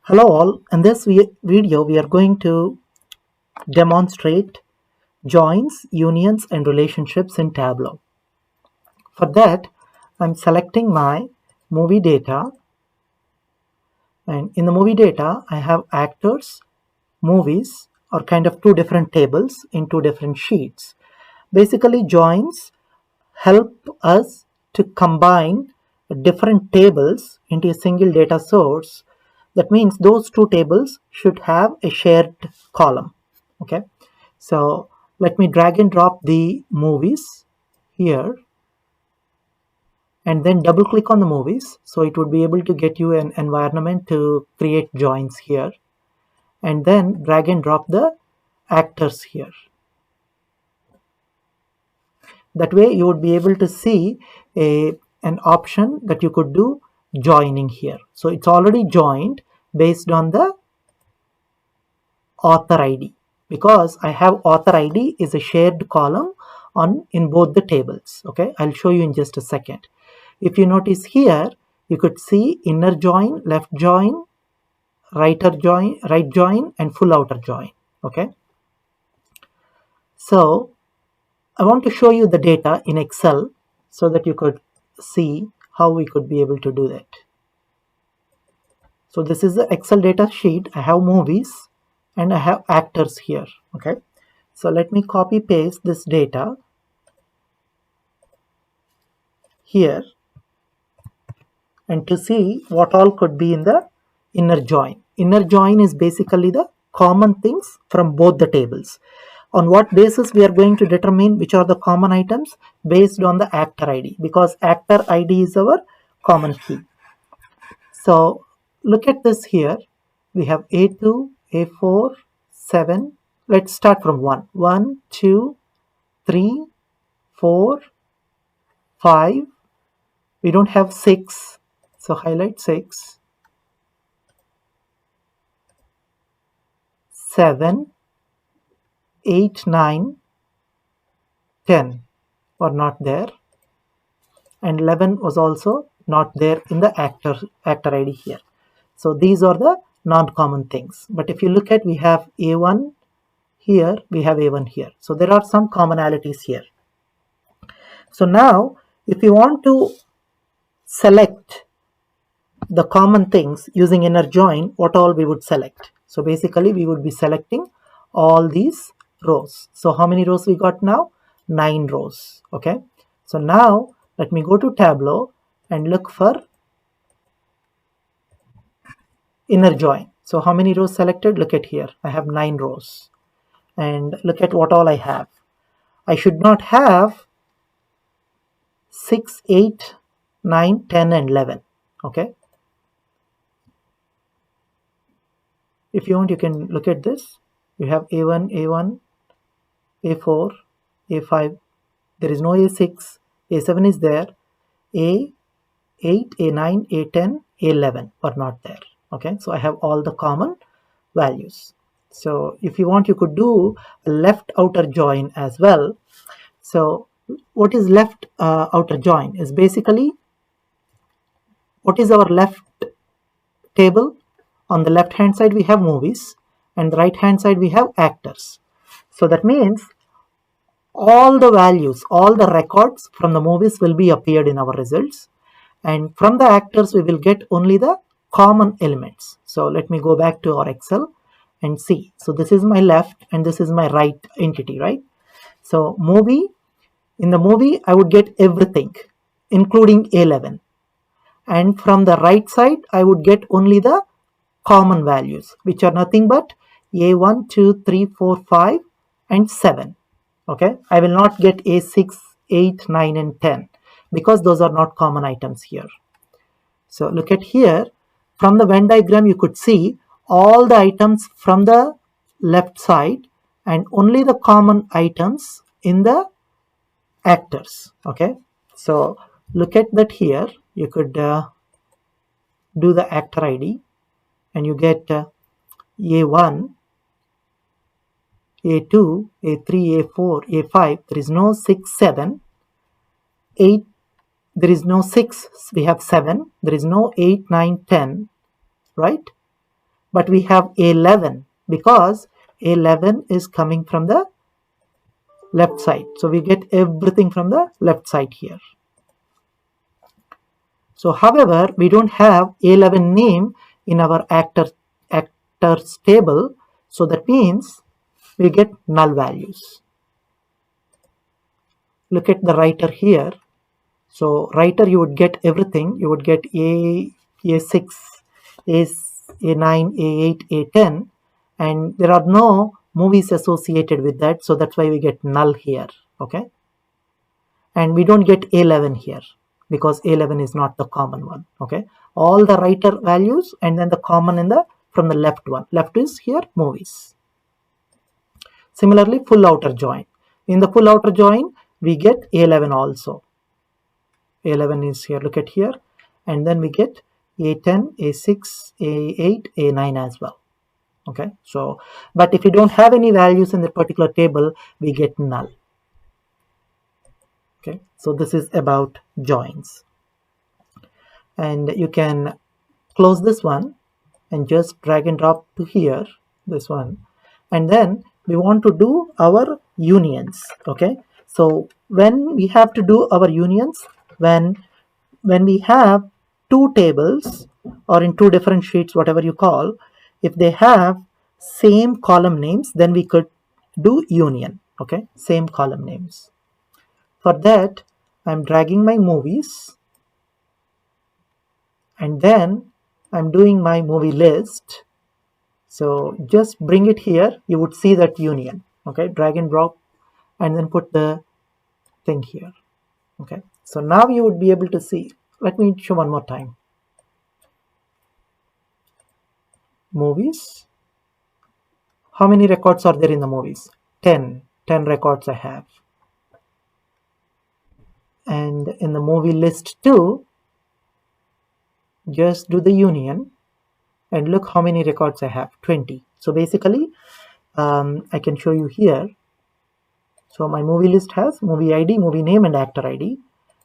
Hello all, in this video we are going to demonstrate joins, unions and relationships in Tableau. For that, I'm selecting my movie data, and in the movie data I have actors, movies, or kind of two different tables in two different sheets. Basically, joins help us to combine different tables into a single data source. That means those two tables should have a shared column. Okay, so let me drag and drop the movies here and then double click on the movies, so it would be able to get you an environment to create joins here, and then drag and drop the actors here. That way you would be able to see an option that you could do joining here. So it's already joined based on the author ID, because I have author ID is a shared column in both the tables. Okay, I'll show you in just a second. If you notice here, you could see inner join, left join, right join and full outer join. Okay, so I want to show you the data in Excel so that you could see how we could be able to do that. So this is the Excel data sheet. I have movies and I have actors here. Okay, so let me copy paste this data here, and to see what all could be in the inner join. Inner join is basically the common things from both the tables. On what basis we are going to determine which are the common items? Based on the actor ID, because actor ID is our common key. So look at this here. We have A2, A4, 7. Let's start from 1. 1, 2, 3, 4, 5. We don't have 6. So highlight 6. 7, 8, 9, 10 were not there, and 11 was also not there in the actor ID here. So these are the non-common things. But if you look at, we have A1 here, we have A1 here. So there are some commonalities here. So now if you want to select the common things using inner join, what all we would select? So basically we would be selecting all these rows. So how many rows we got now? 9 rows. Okay, so now let me go to Tableau and look for inner join. So how many rows selected? Look at here, I have 9 rows, and look at what all I have. I should not have 6, 8, 9, 10 and 11. Okay, if you want, you can look at this. You have A1, A1, A4, A5. There is no A6. A7 is there. A8, A9, A10, A11 are not there. Okay, so I have all the common values. So if you want, you could do a left outer join as well. So what is left outer join? Is basically, what is our left table? On the left hand side we have movies, and the right hand side we have actors. So that means all the values, all the records from the movies will be appeared in our results, and from the actors we will get only the common elements. So let me go back to our Excel and see. So this is my left and this is my right entity, right? So movie, in the movie I would get everything including A11, and from the right side I would get only the common values, which are nothing but A1, 2, 3, 4, 5 and 7. Okay, I will not get A6, 8, 9 and 10 because those are not common items here. So look at here, from the Venn diagram you could see all the items from the left side and only the common items in the actors. Okay, so look at that here. You could do the actor ID and you get A1, A2, A3, A4, A5. There is no 6, 7, 8. There is no 6. We have 7. There is no 8, 9, 10. Right? but we have A11 because A11 is coming from the left side. So we get everything from the left side here. So however, we don't have A11 name in our actors table. So that means we get null values. Look at the writer here. So writer, you would get everything. You would get A6, A9, A8, A10, and there are no movies associated with that. So that's why we get null here. Okay. And we don't get A11 here because A11 is not the common one. Okay. All the writer values and then the common in the from the left one. Left is here movies. Similarly, full outer join. In the full outer join, we get A11 also. A11 is here, look at here, and then we get A10, A6, A8, A9 as well. Okay, so but if you don't have any values in the particular table, we get null. Okay, so this is about joins, and you can close this one and just drag and drop to here, this one, and then we want to do our unions. Okay, so when we have to do our unions, when we have two tables or in two different sheets, whatever you call, if they have same column names, then we could do union. Okay, same column names. For that, I'm dragging my movies and then I'm doing my movie list. So just bring it here, you would see that union. Okay, drag and drop and then put the thing here. Okay, so now you would be able to see. Let me show one more time. Movies. How many records are there in the movies? 10 records I have. And in the movie list too, just do the union and look how many records I have, 20. So basically I can show you here. So my movie list has movie ID, movie name and actor ID,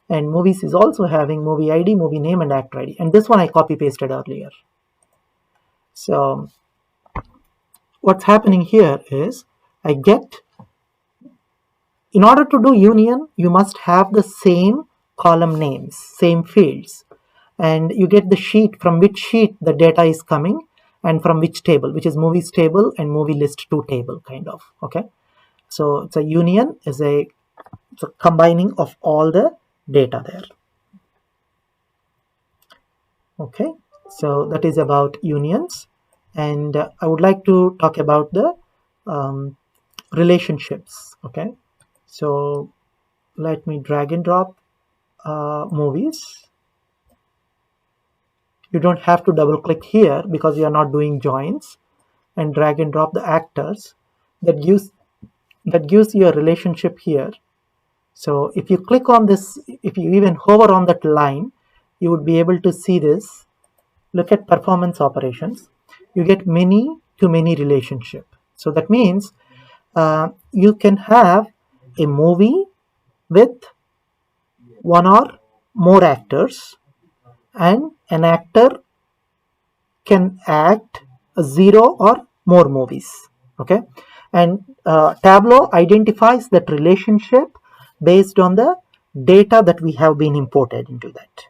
and movies is also having movie ID, movie name and actor ID, and this one I copy pasted earlier. So what's happening here is I get, in order to do union, you must have the same column names, same fields, and you get the sheet from which sheet the data is coming and from which table, which is movies table and movie list 2 table kind of. Okay, so it's a union, is a combining of all the data there. Okay, so that is about unions, and I would like to talk about the relationships. Okay, so let me drag and drop movies. You don't have to double click here because you are not doing joins, and drag and drop the actors. That gives you a relationship here. So if you click on this, if you even hover on that line, you would be able to see this. Look at performance operations. You get many to many relationship. So that means you can have a movie with one or more actors, and an actor can act 0 or more movies. Okay, and Tableau identifies that relationship based on the data that we have been imported into that.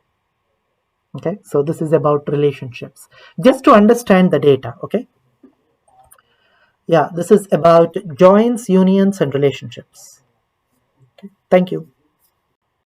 Okay, so this is about relationships, just to understand the data. Okay, yeah, this is about joins, unions and relationships. Okay. Thank you.